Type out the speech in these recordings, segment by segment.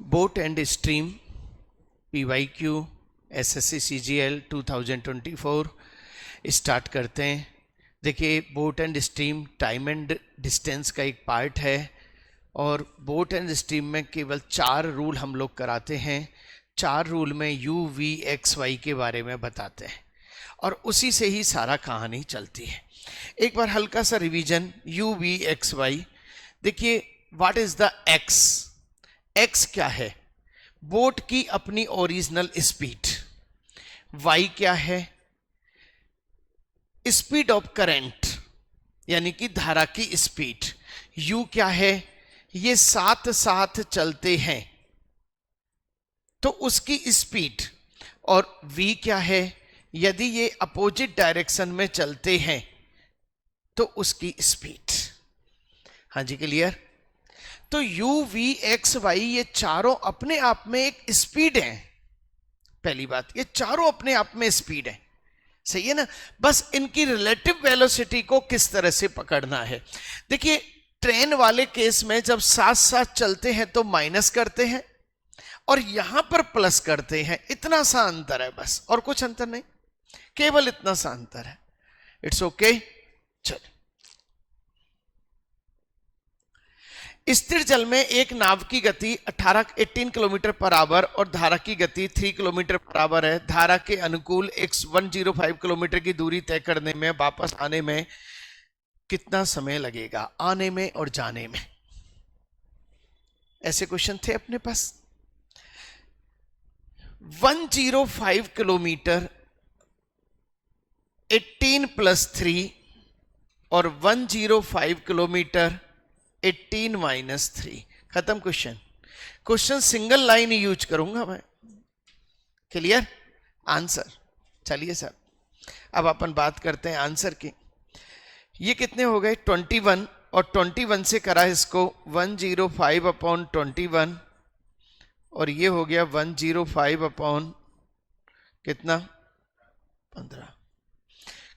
Boat and stream PYQ SSC CGL 2024 start करते हैं। देखिए, boat and stream time and distance का एक पार्ट है और बोट एंड स्ट्रीम में केवल 4 रूल हम लोग कराते हैं। 4 रूल में UVXY के बारे में बताते हैं और उसी से ही सारा कहानी चलती है। एक बार हल्का सा रिवीजन। UVXY, देखिए व्हाट इज द एक्स क्या है? बोट की अपनी ओरिजिनल स्पीड। वाई क्या है? स्पीड ऑफ करंट यानी कि धारा की स्पीड। यू क्या है? ये साथ साथ चलते हैं तो उसकी स्पीड। और वी क्या है? यदि ये अपोजिट डायरेक्शन में चलते हैं तो उसकी स्पीड। हाँ जी, क्लियर? तो UVXY ये चारों अपने आप में एक स्पीड है। पहली बात, ये चारों अपने आप में स्पीड है, सही है ना? बस इनकी रिलेटिव वेलोसिटी को किस तरह से पकड़ना है। देखिए, ट्रेन वाले केस में जब साथ साथ चलते हैं तो माइनस करते हैं और यहां पर प्लस करते हैं। इतना सा अंतर है बस, और कुछ अंतर नहीं, केवल इतना सा अंतर है। It's okay. चलो, स्थिर जल में एक नाव की गति 18 किलोमीटर पर आवर और धारा की गति 3 किलोमीटर पर आवर है। धारा के अनुकूल 105 किलोमीटर की दूरी तय करने में वापस आने में कितना समय लगेगा? आने में और जाने में। ऐसे क्वेश्चन थे अपने पास। 105 किलोमीटर 18 + 3 और 105 किलोमीटर 18 - 3। खत्म क्वेश्चन सिंगल लाइन ही यूज करूंगा मैं। क्लियर? आंसर। चलिए सर, अब अपन बात करते हैं आंसर की। ये कितने हो गए? 21, और 21 से करा इसको 105/21 और ये हो गया 105 कितना? 15।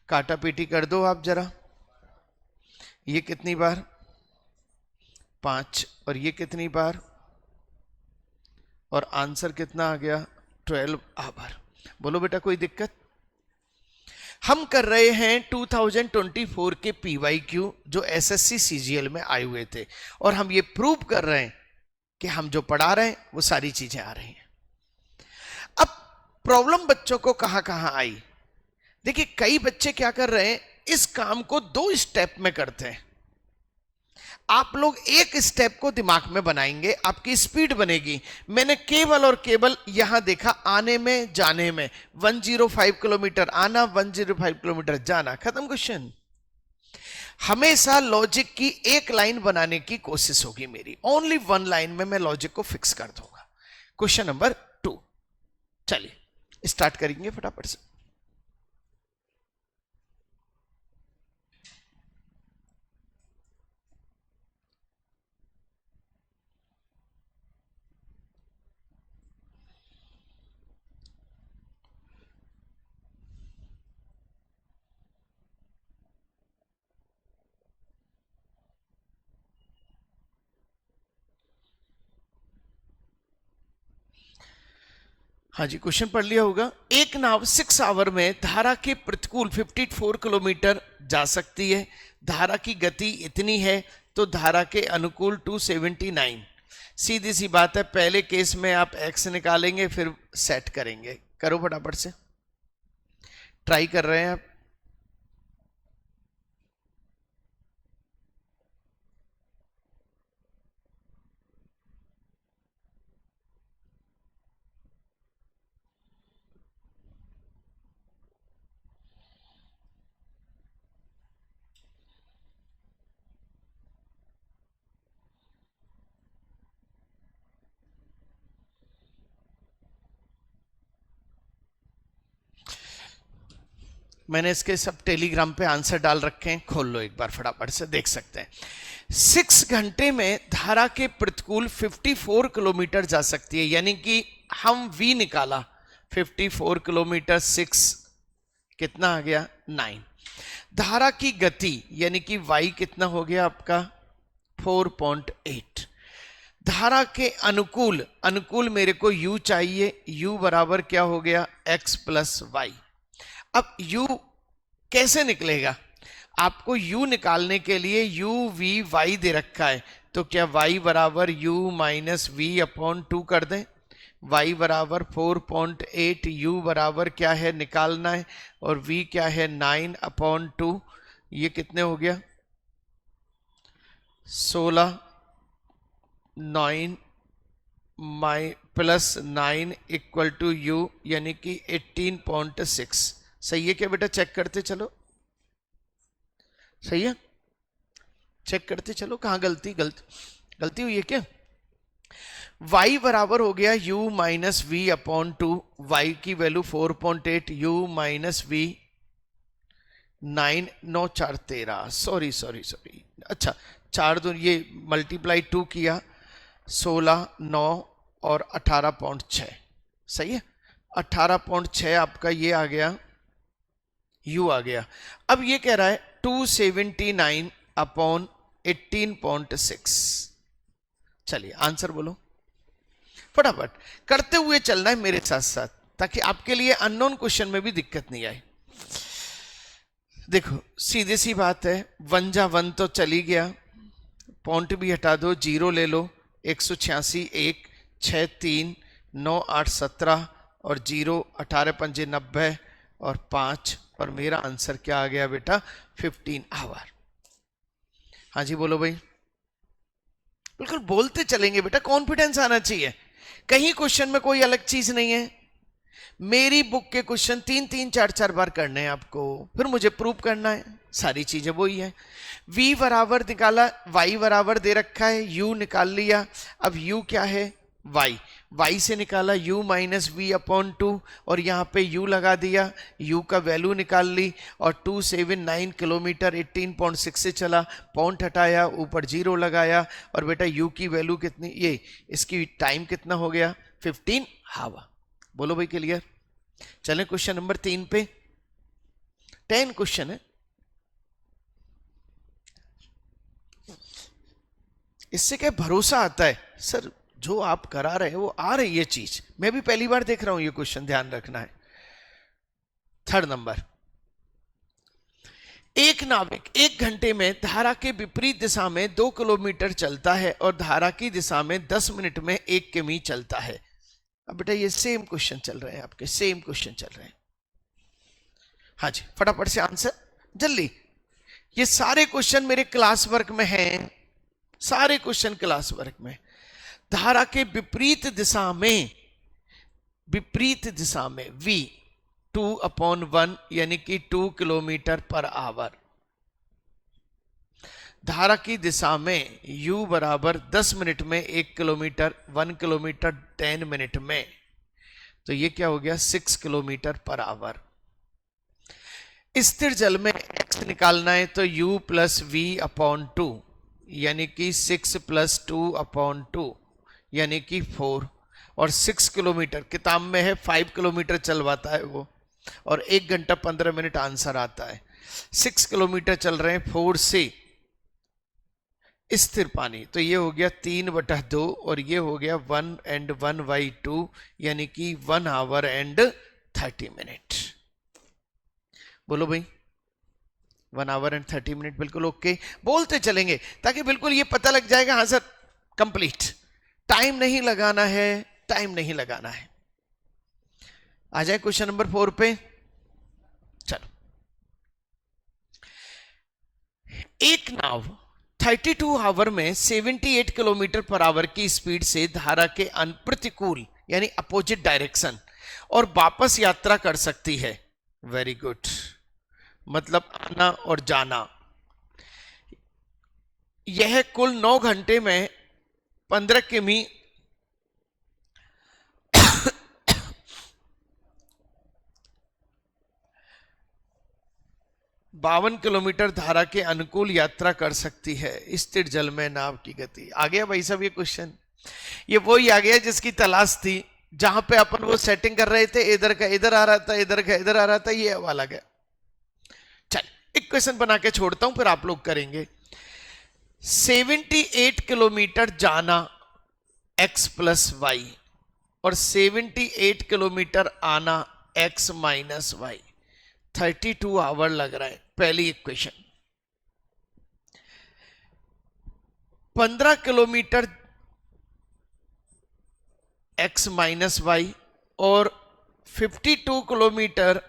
काटा पीटी कर दो आप जरा। ये कितनी बार? 5। और ये कितनी बार? और आंसर कितना आ गया? 12 आवर। बोलो बेटा, कोई दिक्कत? हम कर रहे हैं 2024 के PYQ जो SSC CGL में आए हुए थे और हम ये प्रूव कर रहे हैं कि हम जो पढ़ा रहे हैं वो सारी चीजें आ रही हैं। अब प्रॉब्लम बच्चों को कहां कहां आई? देखिए, कई बच्चे क्या कर रहे हैं, इस काम को 2 स्टेप में करते हैं। आप लोग एक स्टेप को दिमाग में बनाएंगे, आपकी स्पीड बनेगी। मैंने केवल और केवल यहां देखा आने में जाने में। 105 किलोमीटर आना, 105 किलोमीटर जाना। खत्म क्वेश्चन। हमेशा लॉजिक की एक लाइन बनाने की कोशिश होगी मेरी। ओनली 1 लाइन में मैं लॉजिक को फिक्स कर दूंगा। क्वेश्चन नंबर 2, चलिए स्टार्ट करेंगे फटाफट से। हाँ जी, क्वेश्चन पढ़ लिया होगा। एक नाव 6 आवर में धारा के प्रतिकूल 54 किलोमीटर जा सकती है। धारा की गति इतनी है तो धारा के अनुकूल 279। सीधी सी बात है, पहले केस में आप x निकालेंगे फिर सेट करेंगे। करो फटाफट से, ट्राई कर रहे हैं आप। मैंने इसके सब टेलीग्राम पे आंसर डाल रखे हैं, खोल लो एक बार फटाफट से, देख सकते हैं। 6 घंटे में धारा के प्रतिकूल 54 किलोमीटर जा सकती है, यानी कि हम V निकाला 54 किलोमीटर 6 कितना आ गया? 9। धारा की गति यानी कि Y कितना हो गया आपका? 4.8। धारा के अनुकूल, अनुकूल मेरे को u चाहिए, u बराबर क्या हो गया x प्लस वाई। अब u कैसे निकलेगा, आपको u निकालने के लिए u v y दे रखा है, तो क्या y बराबर u माइनस वी अपॉन 2 कर दें, y बराबर 4.8, u बराबर क्या है निकालना है, और v क्या है 9 अपॉन 2, ये कितने हो गया 16, 9 प्लस 9 इक्वल टू u यानी कि 18.6। सही है क्या बेटा, चेक करते चलो, सही है, चेक करते चलो कहाँ गलती हुई है क्या। y बराबर हो गया u minus V upon 2, y की value 4.8, u minus V 9, 9 4 13, sorry, अच्छा 4 2 ये मल्टीप्लाई 2 किया 16, 9 और 18.6, सही है 18.6 आपका ये आ गया, u आ गया। अब ये कह रहा है 279 अपॉन 18.6। चलिए आंसर बोलो फटाफट, करते हुए चलना है मेरे साथ साथ, ताकि आपके लिए अननोन क्वेश्चन में भी दिक्कत नहीं आए। देखो सीधी सी बात है, 1 जा 1 तो चली गया, पॉइंट भी हटा दो, जीरो ले लो, 186, 1 6 3 9 8 17 और 0 18 5 90 और 5, और मेरा आंसर क्या आ गया बेटा 15 आवर। हाँ जी बोलो भाई, बिल्कुल बोलते चलेंगे बेटा, कॉन्फिडेंस आना चाहिए, कहीं क्वेश्चन में कोई अलग चीज नहीं है। मेरी बुक के क्वेश्चन 3 4 4 बार करने हैं आपको, फिर मुझे प्रूव करना है, सारी चीजें वही है। v बराबर निकाला, y बराबर दे रखा है, u निकाल लिया, अब u क्या है y से निकाला u माइनस वी अपॉन 2, और यहाँ पे u लगा दिया, u का वैल्यू निकाल ली, और 279 किलोमीटर 18.6 से चला, पॉइंट हटाया, ऊपर जीरो लगाया, और बेटा u की वैल्यू कितनी, ये इसकी टाइम कितना हो गया 15 हावा। बोलो भाई क्लियर। चलें क्वेश्चन नंबर 3 पे, 10 क्वेश्चन है, इससे क्या भरोसा आता है सर जो आप करा रहे हैं वो आ रही है चीज, मैं भी पहली बार देख रहा हूं ये क्वेश्चन, ध्यान रखना है। 3rd नंबर, एक नाविक 1 घंटे में धारा के विपरीत दिशा में 2 किलोमीटर चलता है और धारा की दिशा में 10 मिनट में 1 किमी चलता है। अब बेटा ये सेम क्वेश्चन चल रहे हैं आपके, सेम क्वेश्चन चल रहे हैं। हाँ जी फटाफट से आंसर जल्दी, ये सारे क्वेश्चन मेरे क्लास वर्क में हैं, सारे क्वेश्चन क्लास वर्क में। धारा के विपरीत दिशा में v 2/1 यानी कि 2 किलोमीटर पर आवर, धारा की दिशा में u बराबर 10 मिनट में 1 किलोमीटर, 1 किलोमीटर 10 मिनट में, तो ये क्या हो गया 6 किलोमीटर पर आवर। स्थिर जल में x निकालना है, तो u प्लस वी अपॉन 2 यानी कि 6 प्लस 2/2 यानी कि 4, और 6 किलोमीटर किताब में है 5 किलोमीटर चलवाता है वो, और 1 घंटा 15 मिनट आंसर आता है। 6 किलोमीटर चल रहे हैं 4 से स्थिर पानी, तो ये हो गया 3/2 और ये हो गया 1 and 1/2 यानी कि 1 आवर एंड 30 मिनट। बोलो भाई 1 आवर एंड 30 मिनट, बिल्कुल ओके, बोलते चलेंगे ताकि बिल्कुल ये पता लग जाएगा हाँ सर कंप्लीट, टाइम नहीं लगाना है, टाइम नहीं लगाना है। आ जाए क्वेश्चन नंबर 4 पे। चलो, एक नाव 32 आवर में 78 किलोमीटर पर आवर की स्पीड से धारा के प्रतिकूल यानी अपोजिट डायरेक्शन और वापस यात्रा कर सकती है। वेरी गुड, मतलब आना और जाना। यह कुल 9 घंटे में 15 किमी 52 किलोमीटर धारा के अनुकूल यात्रा कर सकती है। स्थिर जल में नाव की गति। आ गया भाई साहब ये क्वेश्चन, ये वही आ गया जिसकी तलाश थी, जहां पे अपन वो सेटिंग कर रहे थे, इधर का इधर आ रहा था, इधर का इधर आ रहा था, ये वाला गया। चल एक क्वेश्चन बना के छोड़ता हूं, फिर आप लोग करेंगे। 78 किलोमीटर जाना x प्लस वाई और 78 किलोमीटर आना x माइनस वाई, 32 आवर लग रहा है। पहली equation. 15 kilometre x minus Y और 52 किलोमीटर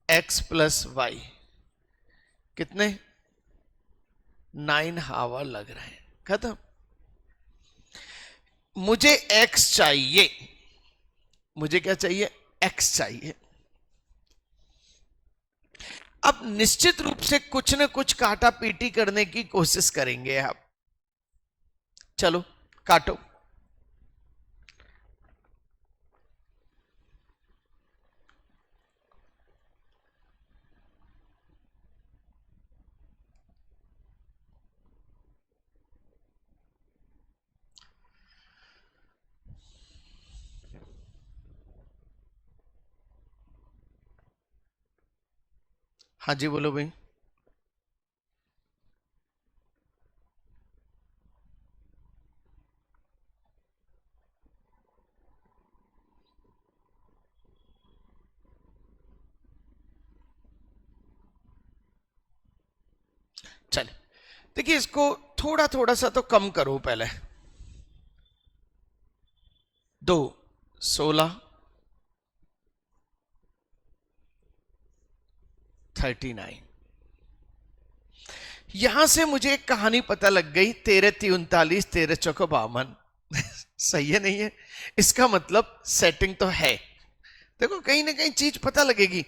x प्लस वाई, कितने? 9 आवर लग रहे हैं। खत्म। मुझे x चाहिए, मुझे क्या चाहिए? x चाहिए। अब निश्चित रूप से कुछ न कुछ काटा पीटी करने की कोशिश करेंगे आप। चलो काटो। हाँ जी बोलो भाई। चले देखिए, इसको थोड़ा थोड़ा सा तो कम करो पहले। 2 16 39। यहां से मुझे एक कहानी पता लग गई, 13 × 39 13 चौको 52। सही है नहीं है? इसका मतलब सेटिंग तो है। देखो कहीं ना कहीं चीज पता लगेगी।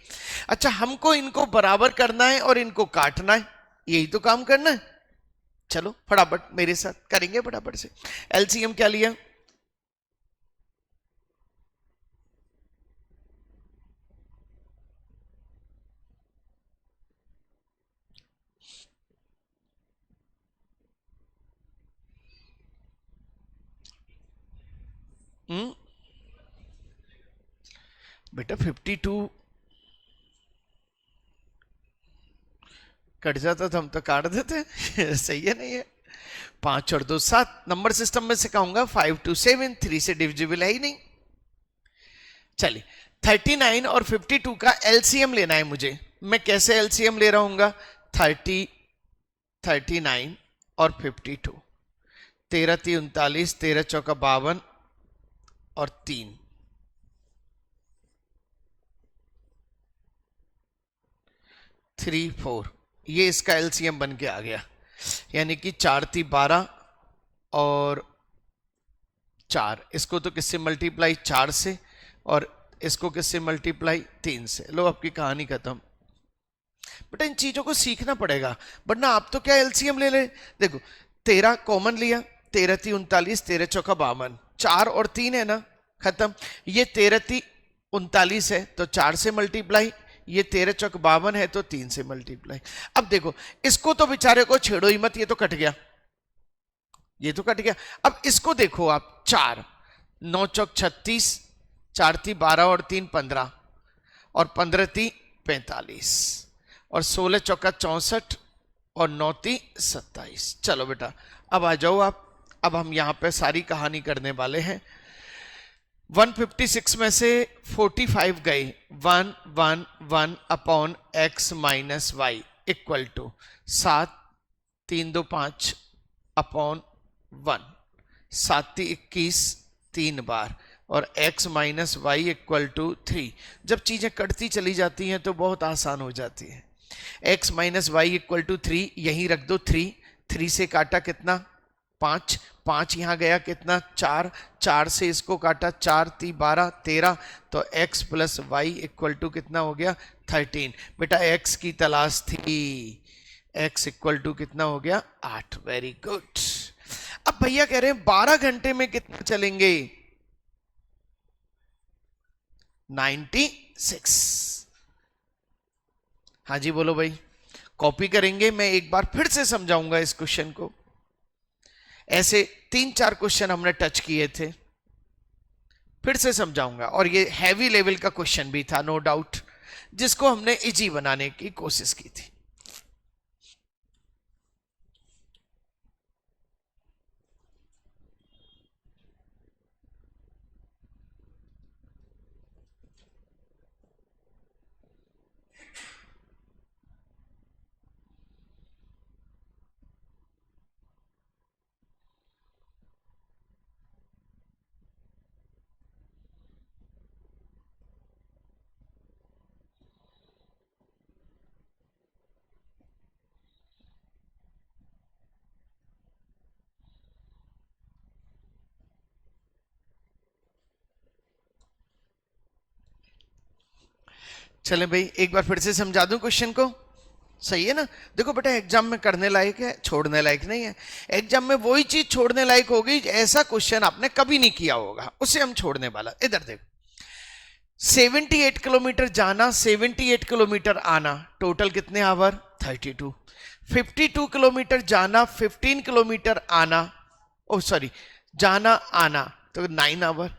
अच्छा, हमको इनको बराबर करना है और इनको काटना है, यही तो काम करना है। चलो फटाफट मेरे साथ करेंगे फटाफट से। एलसीएम क्या लिया? बेटा 52 कट जाता तो हम तो काट देते। सही है नहीं है? 5 और 2 7। नंबर सिस्टम में से कहूंगा 5 2 7, 3 से डिविजिबल है ही नहीं। चलिए 39 और 52 का एलसीएम लेना है मुझे। मैं कैसे एलसीएम ले रहा हूंगा? 30 39 और 52, 13 × 39 13 चौका 52 और 3, 3 4। ये इसका एलसीएम बन के आ गया, यानी कि 4 × 3 12 और 4। इसको तो किससे मल्टीप्लाई? 4 से। और इसको किससे मल्टीप्लाई? 3 से। लो आपकी कहानी खत्म। बेटा इन चीजों को सीखना पड़ेगा, वरना आप तो क्या एलसीएम ले ले। देखो 13 कॉमन लिया, 13 × 39 13 चौका 52, 4 और 3 है ना, खत्म। ये 13 × 39 है तो 4 से मल्टीप्लाई, ये 13 चौक 52 है तो 3 से मल्टीप्लाई। अब देखो इसको तो बेचारे को छेड़ो ही मत, ये तो कट गया, ये तो कट गया। अब इसको देखो आप, 4 9 चौक 36, 4 × 3 12 और 3 15 और 15 × 3 45 और 16 चौका 64 और 9 × 3 27। चलो बेटा अब आ जाओ आप। अब हम यहां पे सारी कहानी करने वाले हैं। 156 में से 45 गए, 1 1 1 upon x minus y equal to 7 3 2 5 upon 1, 7 × 21 3 बार और x minus y equal to 3। जब चीजें कटती चली जाती हैं तो बहुत आसान हो जाती है। x minus y equal to 3, यहीं रख दो 3, 3 से काटा कितना? 5, 5 यहां गया कितना? 4, 4 से इसको काटा 4 × 3 12 13, तो x plus y equal to कितना हो गया? 13। बेटा x की तलाश थी, x इक्वल टू कितना हो गया? 8। Very good. अब भैया कह रहे हैं 12 घंटे में कितना चलेंगे? 96। हाँ जी बोलो भाई। कॉपी करेंगे, मैं एक बार फिर से समझाऊंगा इस क्वेश्चन को। ऐसे 3-4 क्वेश्चन हमने टच किए थे, फिर से समझाऊंगा। और ये हैवी लेवल का क्वेश्चन भी था नो डाउट, जिसको हमने इजी बनाने की कोशिश की थी। चले भाई एक बार फिर से समझा दूं क्वेश्चन को, सही है ना। देखो बेटा एग्जाम में करने लायक है, छोड़ने लायक नहीं है। एग्जाम में वही चीज छोड़ने लायक होगी ऐसा क्वेश्चन आपने कभी नहीं किया होगा, उसे हम छोड़ने वाला। इधर देखो 78 किलोमीटर जाना, 78 किलोमीटर आना, टोटल कितने आवर 32। 52 किलोमीटर जाना, 15 किलोमीटर आना, ओ सॉरी जाना आना, तो 9 आवर।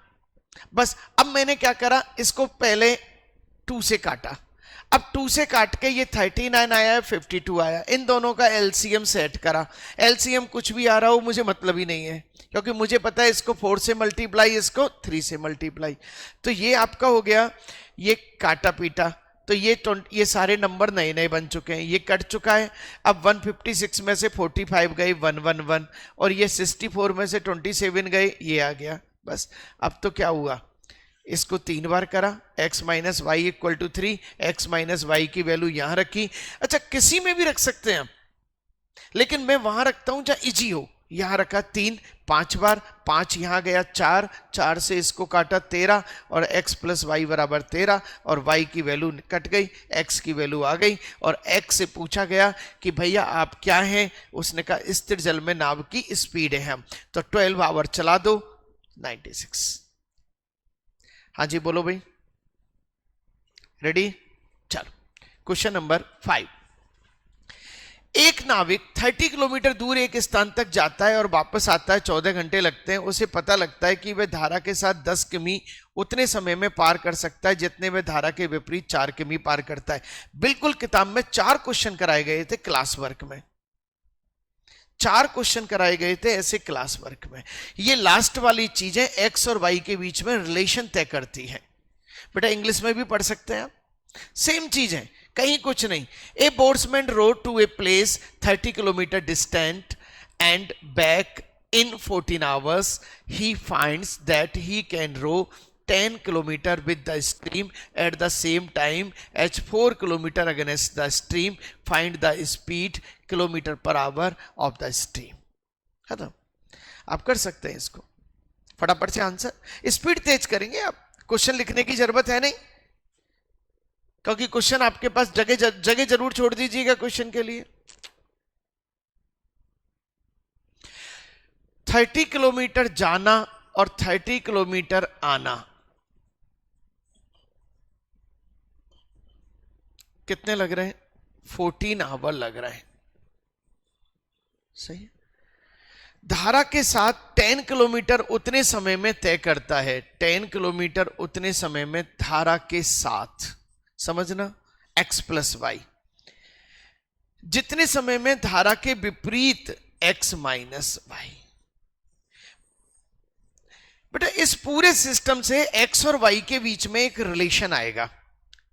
बस अब मैंने क्या करा, इसको पहले 2 से काटा, अब 2 से काट के ये 39 आया है, 52 आया, इन दोनों का एलसीएम सेट करा। एलसीएम कुछ भी आ रहा हो मुझे मतलब ही नहीं है, क्योंकि मुझे पता है इसको 4 से मल्टीप्लाई, इसको 3 से मल्टीप्लाई। तो ये आपका हो गया, ये काटा पीटा, तो ये सारे नंबर नए नए बन चुके हैं, ये कट चुका है। अब 156 में से 45 गए 111, और ये 64 में से 27 गए, ये आ गया। बस अब तो क्या हुआ, इसको 3 बार करा, x minus y equal to 3, x minus y की वैल्यू यहां रखी। अच्छा किसी में भी रख सकते हैं, लेकिन मैं वहां रखता हूं जहां इजी हो। यहां रखा 3, 5 बार, 5 यहां गया 4, 4 से इसको काटा 13, और x प्लस वाई बराबर 13, और y की वैल्यू कट गई, x की वैल्यू आ गई। और x से पूछा गया कि भैया आप क्या हैं, उसने कहा स्थिर जल में नाव की स्पीड है हम, तो 12 आवर चला दो 96। हाँ जी बोलो भाई, रेडी। चलो क्वेश्चन नंबर 5। एक नाविक 30 किलोमीटर दूर एक स्थान तक जाता है और वापस आता है, 14 घंटे लगते हैं। उसे पता लगता है कि वह धारा के साथ 10 किमी उतने समय में पार कर सकता है जितने वह धारा के विपरीत 4 किमी पार करता है। बिल्कुल किताब में 4 क्वेश्चन कराए गए थे क्लास वर्क में, 4 क्वेश्चन कराए गए थे ऐसे क्लास वर्क में। ये लास्ट वाली चीजें x और y के बीच में रिलेशन तय करती है। बेटा इंग्लिश में भी पढ़ सकते हैं आप, सेम चीज है, कहीं कुछ नहीं। A boatsman rowed to a place 30 kilometre distant and back in 14 hours. He finds that he can row 10 kilometre with the stream at the same time as 4 kilometre against the stream. Find the speed kilometre per hour of the stream. खत्म। आप कर सकते हैं इसको फटाफट से answer, speed तेज करेंगे आप, क्वेश्चन लिखने की जरूरत है नहीं, क्योंकि क्वेश्चन आपके पास जगह जरूर छोड़ दीजिएगा क्वेश्चन के लिए। 30 किलोमीटर जाना और 30 किलोमीटर आना कितने लग रहे हैं, 14 आवर लग रहे हैं, सही। धारा के साथ 10 किलोमीटर उतने समय में तय करता है, 10 किलोमीटर उतने समय में धारा के साथ, समझना, x प्लस वाई, जितने समय में धारा के विपरीत x माइनस वाई। बेटा इस पूरे सिस्टम से x और y के बीच में एक रिलेशन आएगा।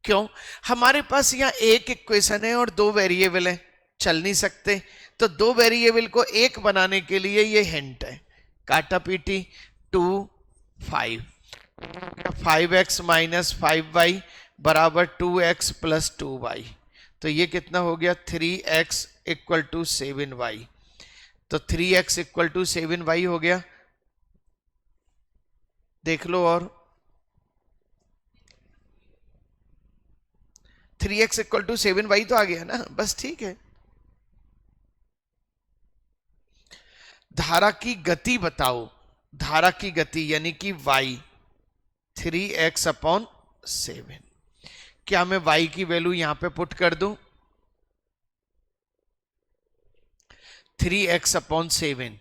क्यों, हमारे पास यहां एक इक्वेशन है और 2 वेरिएबल है, चल नहीं सकते, तो 2 वेरिएबल को एक बनाने के लिए ये हिंट है, काटा पीटी 2 5, 5x माइनस 5y बराबर 2x प्लस 2y। तो ये कितना हो गया, 3x इक्वल टू 7y। तो 3x इक्वल टू 7y हो गया, देख लो। और 3x इक्वल टू 7y तो आ गया ना, बस ठीक है। धारा की गति बताओ, धारा की गति यानी कि y, 3x अपॉन 7। क्या मैं y की वैल्यू यहां पे पुट कर दूं, 3x अपॉन 7,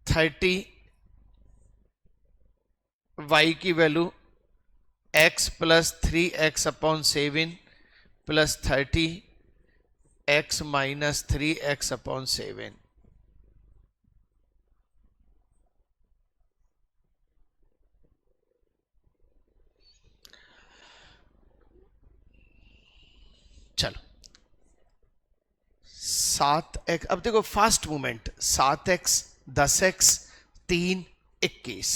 30, y की value x plus 3x upon 7 plus 30 x minus 3x upon 7। चलो 7x, अब देखो फास्ट मूवमेंट, 7x 10x 3 21,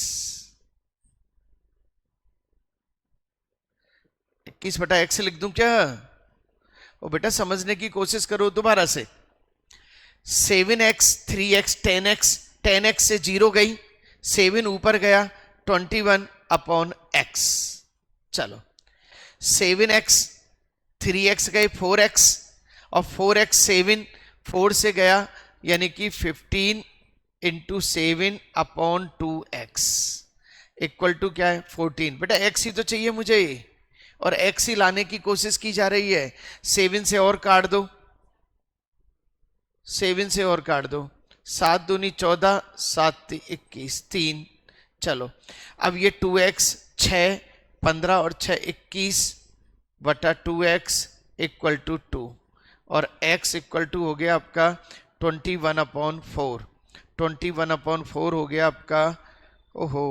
21 बटा x लिख दूं क्या, वो बेटा समझने की कोशिश करो दोबारा से। 7x 3x 10x, 10x से 0 गई, 7 ऊपर गया 21 अपॉन x। चलो 7x, 3x गए 4x, और 4x 7 4 से गया, यानी कि 15 into 7 upon 2x equal to क्या है 14। बेटा x ही तो चाहिए मुझे, और x ही लाने की कोशिश की जा रही है। 7 से और काट दो, 7 से और काट दो, 7 दूनी 14, 7 21, 3। चलो अब ये 2x 6, 15 और 6 21 बटा 2x इक्वल टू 2, और x इक्वल टू हो गया आपका 21/4। 21/4 हो गया आपका, ओहो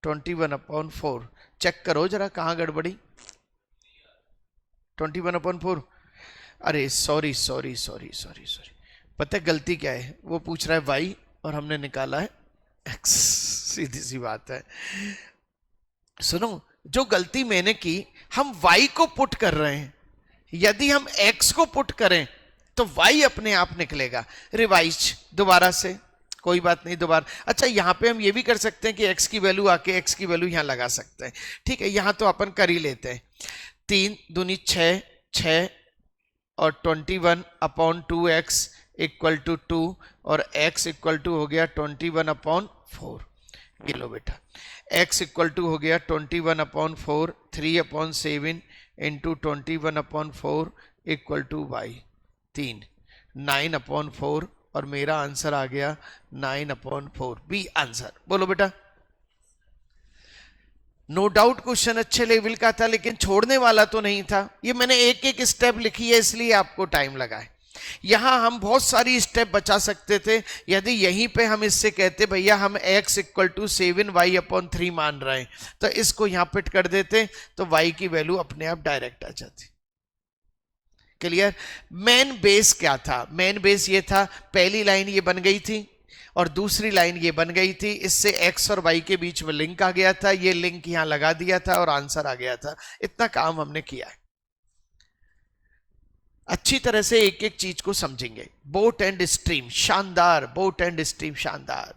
21/4। चेक करो जरा कहां गड़बड़ी। 21/4, अरे sorry sorry sorry sorry sorry, पता है गलती क्या है, वो पूछ रहा है y और हमने निकाला है x, सीधी सी बात है। सुनो, जो गलती मैंने की, हम y को पुट कर रहे हैं, यदि हम x को पुट करें तो y अपने आप निकलेगा। रिवाइज दोबारा से, कोई बात नहीं दोबारा। अच्छा यहां पे हम ये भी कर सकते हैं कि x की वैल्यू आके x की वैल्यू यहां लगा सकते हैं, ठीक है, यहां तो अपन कर ही लेते हैं। 3 दूनी 6, 6 और 21/2x इक्वल टू 2, और x इक्वल टू हो गया 21/4। ये लो बेटा, x इक्वल टू हो गया 21/4, 3/7 इंटू 21/4 इक्वल टू y 3, 9/4, और मेरा आंसर आ गया 9/4, बी आंसर। बोलो बेटा, नो डाउट क्वेश्चन अच्छे लेवल का था, लेकिन छोड़ने वाला तो नहीं था। ये मैंने एक एक स्टेप लिखी है इसलिए आपको टाइम लगा है। यहां हम बहुत सारी स्टेप बचा सकते थे, यदि यहीं पे हम इससे कहते भैया हम x इक्वल टू 7y/3 मान रहे हैं, तो इसको यहां पिट कर देते तो y की वैल्यू अपने आप डायरेक्ट आ जाती। क्लियर? मेन बेस क्या था? मेन बेस ये था, पहली लाइन ये बन गई थी और दूसरी लाइन ये बन गई थी, इससे x और y के बीच में लिंक आ गया था, ये लिंक यहां लगा दिया था और आंसर आ गया था। इतना काम हमने किया है। अच्छी तरह से एक एक चीज को समझेंगे। बोट एंड स्ट्रीम, शानदार, बोट एंड स्ट्रीम शानदार।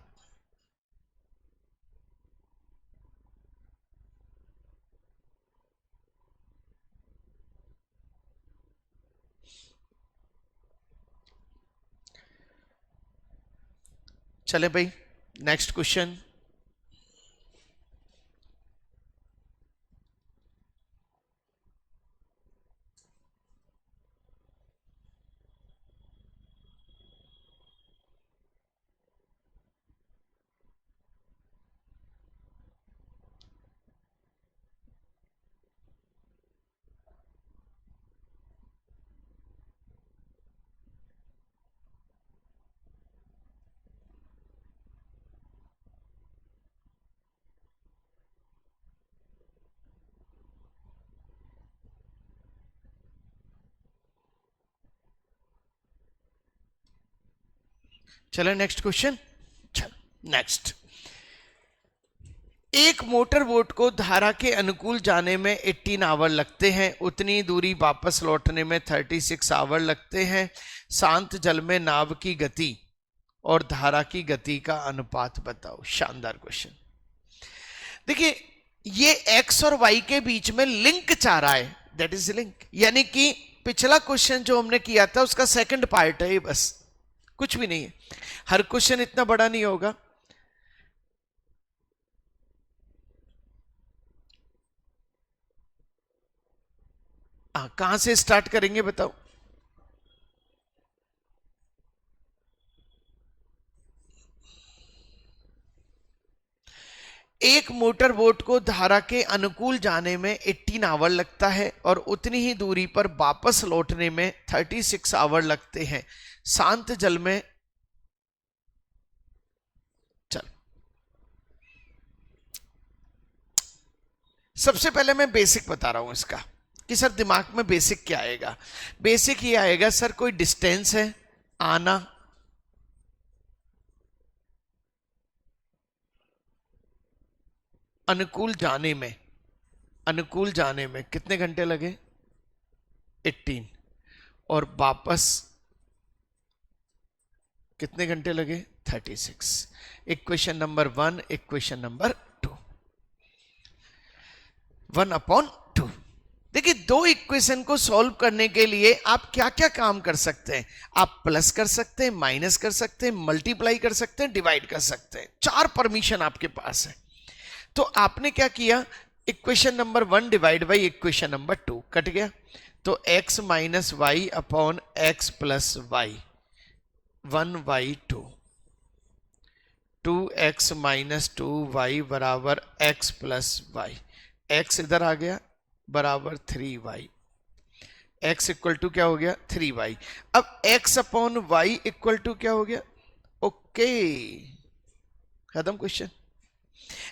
चले भाई, नेक्स्ट क्वेश्चन। चलो नेक्स्ट क्वेश्चन। चलो नेक्स्ट। एक मोटर बोट को धारा के अनुकूल जाने में 18 आवर लगते हैं, उतनी दूरी वापस लौटने में 36 आवर लगते हैं। शांत जल में नाव की गति और धारा की गति का अनुपात बताओ। शानदार क्वेश्चन। देखिए, ये x और y के बीच में लिंक चाह रहा है, दैट इज लिंक, यानी कि पिछला क्वेश्चन जो हमने किया था उसका सेकंड पार्ट है ये, बस कुछ भी नहीं है। हर क्वेश्चन इतना बड़ा नहीं होगा। कहां से स्टार्ट करेंगे बताओ? एक मोटर बोट को धारा के अनुकूल जाने में 18 आवर लगता है और उतनी ही दूरी पर वापस लौटने में 36 आवर लगते हैं। शांत जल में, चल सबसे पहले मैं बेसिक बता रहा हूं इसका कि सर दिमाग में बेसिक क्या आएगा। बेसिक ये आएगा सर, कोई डिस्टेंस है, आना, अनुकूल जाने में कितने घंटे लगे 18, और वापस कितने घंटे लगे 36। Equation number 1, equation number 2। 1/2। देखिए, दो इक्वेशन को सॉल्व करने के लिए आप क्या क्या काम कर सकते हैं? आप प्लस कर सकते हैं, माइनस कर सकते हैं, मल्टीप्लाई कर सकते हैं, डिवाइड कर सकते हैं। 4 परमिशन आपके पास है। तो आपने क्या किया, equation number 1 divide by equation number 2, cut गया। तो x minus y upon x plus y, 1/2। 2x minus 2y बराबर x प्लस वाई, x इधर आ गया बराबर 3y, x इक्वल टू क्या हो गया 3y। अब x upon y equal to क्या हो गया, ओके, खत्म क्वेश्चन।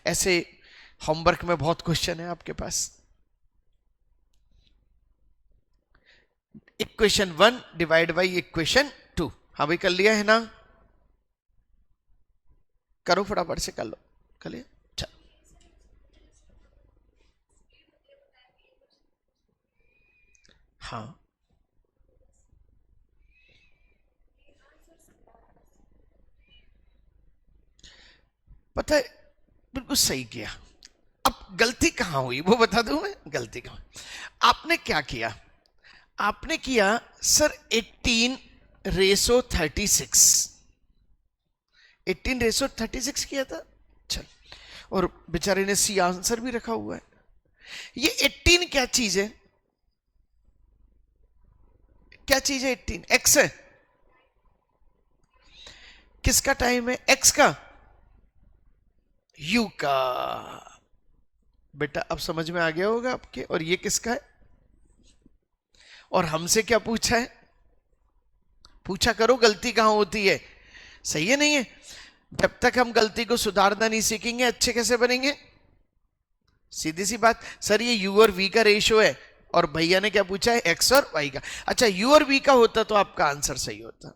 ऐसे होमवर्क में बहुत क्वेश्चन है आपके पास। इक्वेशन 1 डिवाइड बाई इक्वेशन 2, हाँ भाई कर लिया है ना? करो फटाफट से, कर लो, कर लिया। हाँ, पता है, बिल्कुल सही किया। अब गलती कहां हुई वो बता दूं मैं, गलती कहां? आपने क्या किया, आपने किया सर 18:36, 18:36 किया था। चल, और बेचारे ने सी आंसर भी रखा हुआ है। ये 18 क्या चीज है, क्या चीज है? 18 एक्स है। किसका टाइम है? एक्स का, यू का। बेटा अब समझ में आ गया होगा आपके। और ये किसका है? और हमसे क्या पूछा है? पूछा करो गलती कहां होती है, सही है नहीं है? जब तक हम गलती को सुधारना नहीं सीखेंगे अच्छे कैसे बनेंगे? सीधी सी बात। सर ये यू और वी का रेशियो है, और भैया ने क्या पूछा है? एक्स और वाई का। अच्छा, यू और वी का होता तो आपका आंसर सही होता।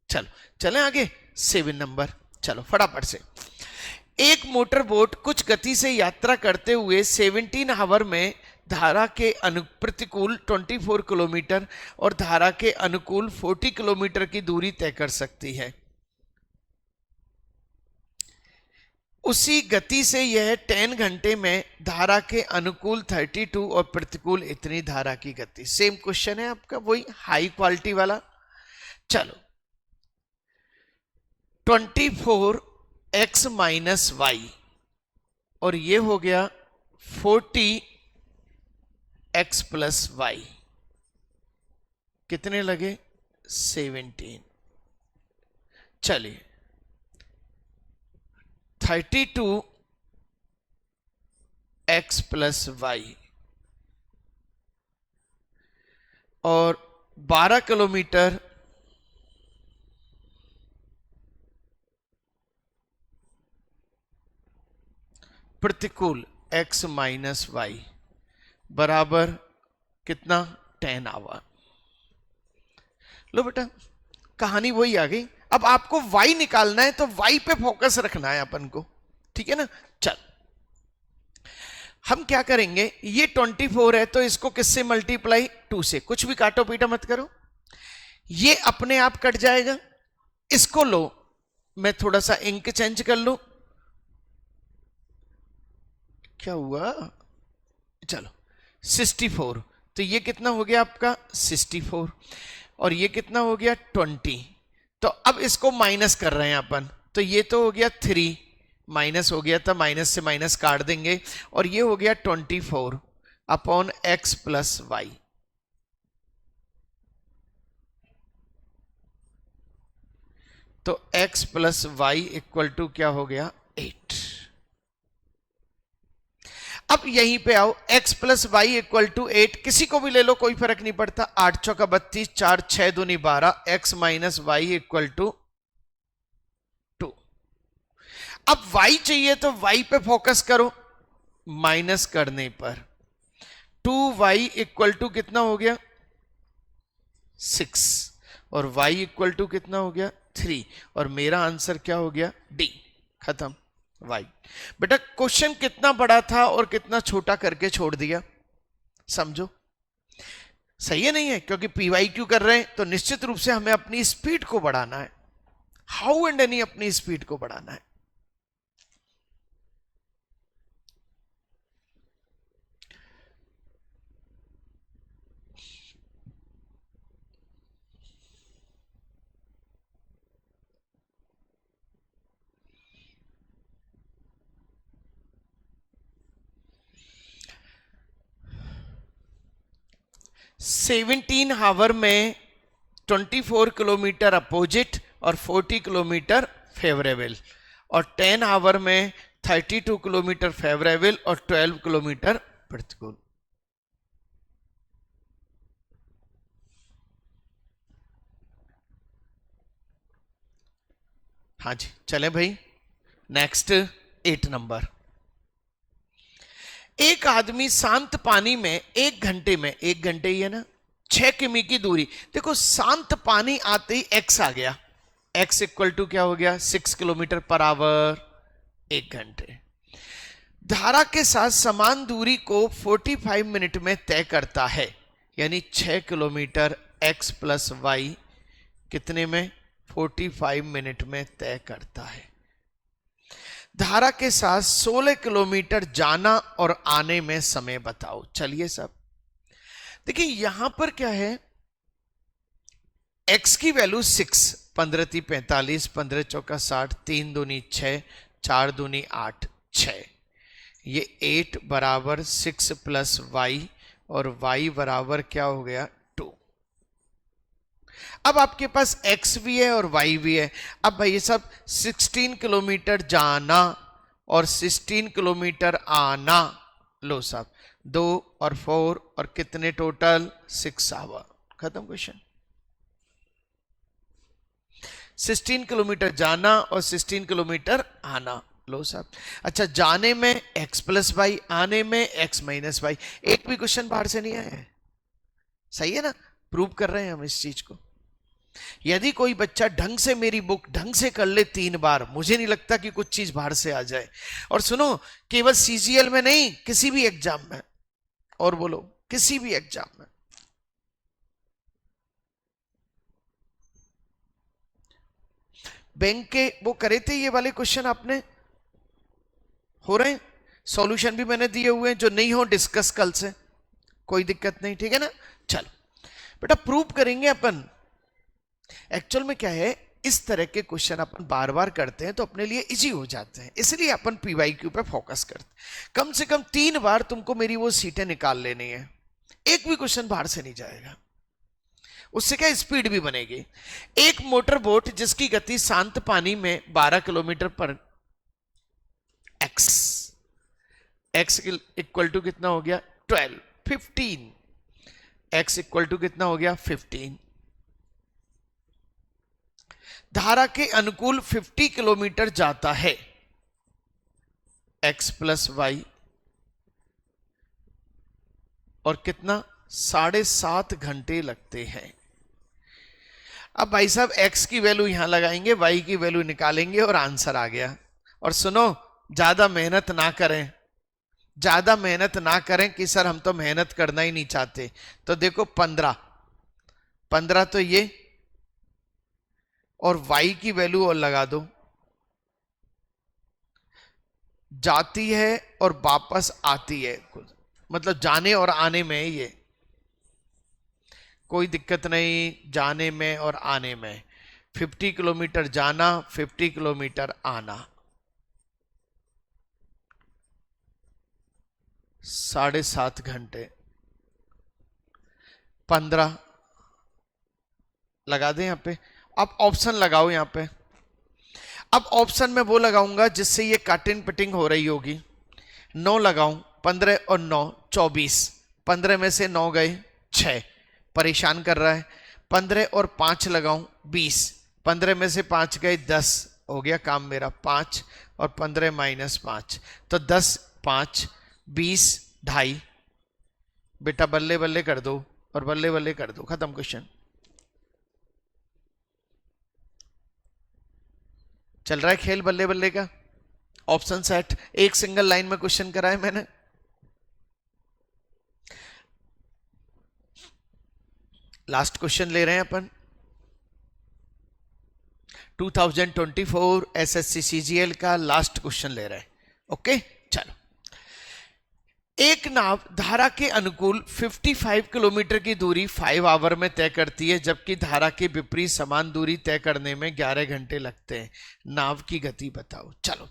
चलो चलें आगे, 7 नंबर। चलो फटाफट से। एक मोटर बोट कुछ गति से यात्रा करते हुए 17 आवर में धारा के प्रतिकूल 24 किलोमीटर और धारा के अनुकूल 40 किलोमीटर की दूरी तय कर सकती है। उसी गति से यह 10 घंटे में धारा के अनुकूल 32 और प्रतिकूल इतनी धारा की गति। सेम क्वेश्चन है आपका, वही हाई क्वालिटी वाला। चलो, 24x माइनस वाई, और ये हो गया 40x प्लस वाई, कितने लगे? 17। चलिए, 32x प्लस वाई और 12 किलोमीटर प्रतिकूल x माइनस वाई बराबर कितना? 10 आवर। लो बेटा, कहानी वही आ गई। अब आपको y निकालना है तो y पे फोकस रखना है अपन को, ठीक है ना? चल, हम क्या करेंगे, ये 24 है तो इसको किससे मल्टीप्लाई? 2 से। कुछ भी काटो पीटा मत करो, ये अपने आप कट जाएगा। इसको लो, मैं थोड़ा सा इंक चेंज कर लूं। क्या हुआ? चलो, 64। तो ये कितना हो गया आपका? 64। और ये कितना हो गया? 20। तो अब इसको माइनस कर रहे हैं अपन, तो ये तो हो गया 3, माइनस हो गया था, माइनस से माइनस काट देंगे, और ये हो गया 24 अपॉन एक्स प्लस वाई। तो x plus y equal to क्या हो गया? 8। अब यहीं पे आओ, x plus y equal to 8, किसी को भी ले लो कोई फर्क नहीं पड़ता। 8 चौका 32, 4 6 दूनी 12, x minus y equal to 2। अब y चाहिए तो y पे फोकस करो, माइनस करने पर 2y इक्वल टू कितना हो गया? 6, और y इक्वल टू कितना हो गया? 3, और मेरा आंसर क्या हो गया? डी। खत्म, y। बेटा क्वेश्चन कितना बड़ा था और कितना छोटा करके छोड़ दिया, समझो। सही है नहीं है? क्योंकि PYQ कर रहे हैं तो निश्चित रूप से हमें अपनी स्पीड को बढ़ाना है। हाउ एंड एनी अपनी स्पीड को बढ़ाना है। 17 आवर में 24 किलोमीटर अपोजिट और 40 किलोमीटर फेवरेबल, और 10 आवर में 32 किलोमीटर फेवरेबल और 12 किलोमीटर प्रतिकूल। हाँ जी, चले भाई नेक्स्ट 8 नंबर। एक आदमी शांत पानी में 1 घंटे में, 1 घंटे ही है ना, 6 किमी की दूरी, देखो शांत पानी आते ही एक्स आ गया, एक्स इक्वल टू क्या हो गया 6 किलोमीटर पर आवर 1 घंटे, धारा के साथ समान दूरी को 45 मिनट में तय करता है, यानी 6 किलोमीटर एक्स प्लस वाई कितने में 45 मिनट में तय करता है। धारा के साथ 16 किलोमीटर जाना और आने में समय बताओ। चलिए सब देखिए, यहां पर क्या है, x की वैल्यू 6, 15 × 45, 15 × 4 60, 3 दूनी 6, 4 दूनी 8, 6, ये 8 बराबर 6 प्लस वाई, और y बराबर क्या हो गया 2। अब आपके पास x भी है और y भी है। अब भाई ये सब 16 किलोमीटर जाना और 16 किलोमीटर आना, लो साहब 2 और 4 और कितने टोटल 6 आवर, खत्म क्वेश्चन। 16 किलोमीटर जाना और 16 किलोमीटर आना, लो साहब। अच्छा, जाने में x प्लस वाई, आने में x माइनस वाई, एक भी क्वेश्चन बाहर से नहीं आया है, सही है ना, प्रूव कर रहे हैं हम इस चीज को। यदि कोई बच्चा ढंग से मेरी बुक ढंग से कर ले 3 बार, मुझे नहीं लगता कि कुछ चीज बाहर से आ जाए। और सुनो, केवल सीजीएल में नहीं, किसी भी एग्जाम में, और बोलो किसी भी एग्जाम में। बैंक के वो करे थे ये वाले क्वेश्चन, आपने हो रहे हैं, सॉल्यूशन भी मैंने दिए हुए हैं, जो नहीं हो डिस्कस कल से, कोई दिक्कत नहीं, ठीक है ना। चलो बेटा, प्रूव करेंगे अपन। एक्चुअल में क्या है, इस तरह के क्वेश्चन अपन बार बार करते हैं तो अपने लिए इजी हो जाते हैं, इसलिए अपन पीवाईक्यू पे फोकस करते हैं। कम से कम 3 बार तुमको मेरी वो सीटें निकाल लेनी है, एक भी क्वेश्चन बाहर से नहीं जाएगा, उससे क्या स्पीड भी बनेगी। एक मोटर बोट जिसकी गति शांत पानी में 12 किलोमीटर पर एक्स इक्वल टू कितना हो गया 12, 15, एक्स इक्वल टू कितना हो गया 15, धारा के अनुकूल 50 किलोमीटर जाता है, x प्लस वाई, और कितना 7.5 घंटे लगते हैं। अब भाई साहब x की वैल्यू यहां लगाएंगे, y की वैल्यू निकालेंगे और आंसर आ गया। और सुनो, ज्यादा मेहनत ना करें, ज्यादा मेहनत ना करें कि सर हम तो मेहनत करना ही नहीं चाहते, तो देखो 15 तो ये, और y की वैल्यू और लगा दो, जाती है और वापस आती है, मतलब जाने और आने में ये कोई दिक्कत नहीं, जाने में और आने में 50 किलोमीटर जाना, 50 किलोमीटर आना, 7.5 घंटे, 15 लगा दें यहां पे। अब ऑप्शन लगाओ यहां पे। अब ऑप्शन में वो लगाऊंगा जिससे ये कटिंग पिटिंग हो रही होगी। 9 लगाऊं, 15 और 9 24, 15 में से 9 गए 6, परेशान कर रहा है। 15 और 5 लगाऊं 20, 15 में से 5 गए 10, हो गया काम मेरा 5, और 15 माइनस 5, तो 10, 5, 20, 2.5, बेटा बल्ले बल्ले कर दो और बल्ले बल्ले कर दो, खत्म क्वेश्चन। चल रहा है खेल बल्ले बल्ले का। ऑप्शन सेट, एक सिंगल लाइन में क्वेश्चन कराए मैंने। लास्ट क्वेश्चन ले रहे हैं अपन, 2024 एसएससी सीजीएल का लास्ट क्वेश्चन ले रहे हैं। ओके चलो, एक नाव धारा के अनुकूल 55 किलोमीटर की दूरी 5 आवर में तय करती है, जबकि धारा के विपरीत समान दूरी तय करने में 11 घंटे लगते हैं। नाव की गति बताओ। चलो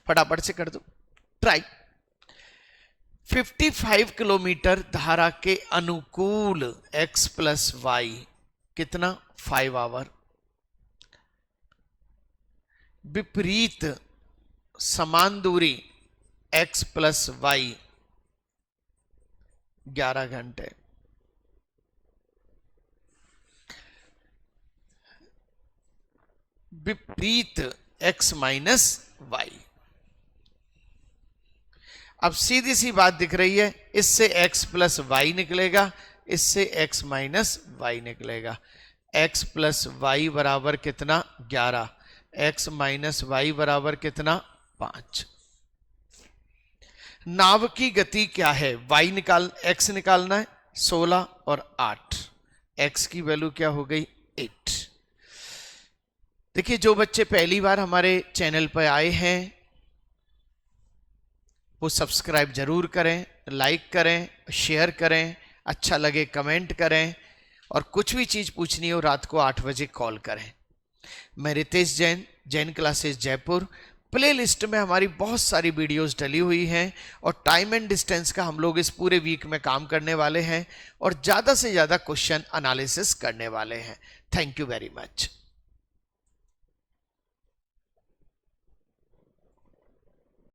फटाफट से कर दो ट्राई। 55 किलोमीटर धारा के अनुकूल x प्लस वाई कितना 5 आवर, विपरीत समान दूरी x प्लस वाई 11 घंटे। विपरीत x माइनस वाई। अब सीधी सी बात दिख रही है, इससे x प्लस वाई निकलेगा, इससे x माइनस वाई निकलेगा। x प्लस वाई बराबर कितना 11, x माइनस वाई बराबर कितना 5। नाव की गति क्या है, x निकालना है 16 और 8, x की वैल्यू क्या हो गई 8। देखिए जो बच्चे पहली बार हमारे चैनल पर आए हैं वो सब्सक्राइब जरूर करें, लाइक करें, शेयर करें, अच्छा लगे कमेंट करें, और कुछ भी चीज पूछनी हो रात को 8 बजे कॉल करें। मैं Ritesh Jain, Jain classes Jaipur. Playlist में हमारी बहुत सारी वीडियोस डली हुई हैं और टाइम एंड डिस्टेंस का हम लोग इस पूरे वीक में काम करने वाले हैं और ज़्यादा से ज़्यादा क्वेश्चन एनालिसिस करने वाले हैं। Thank you very much.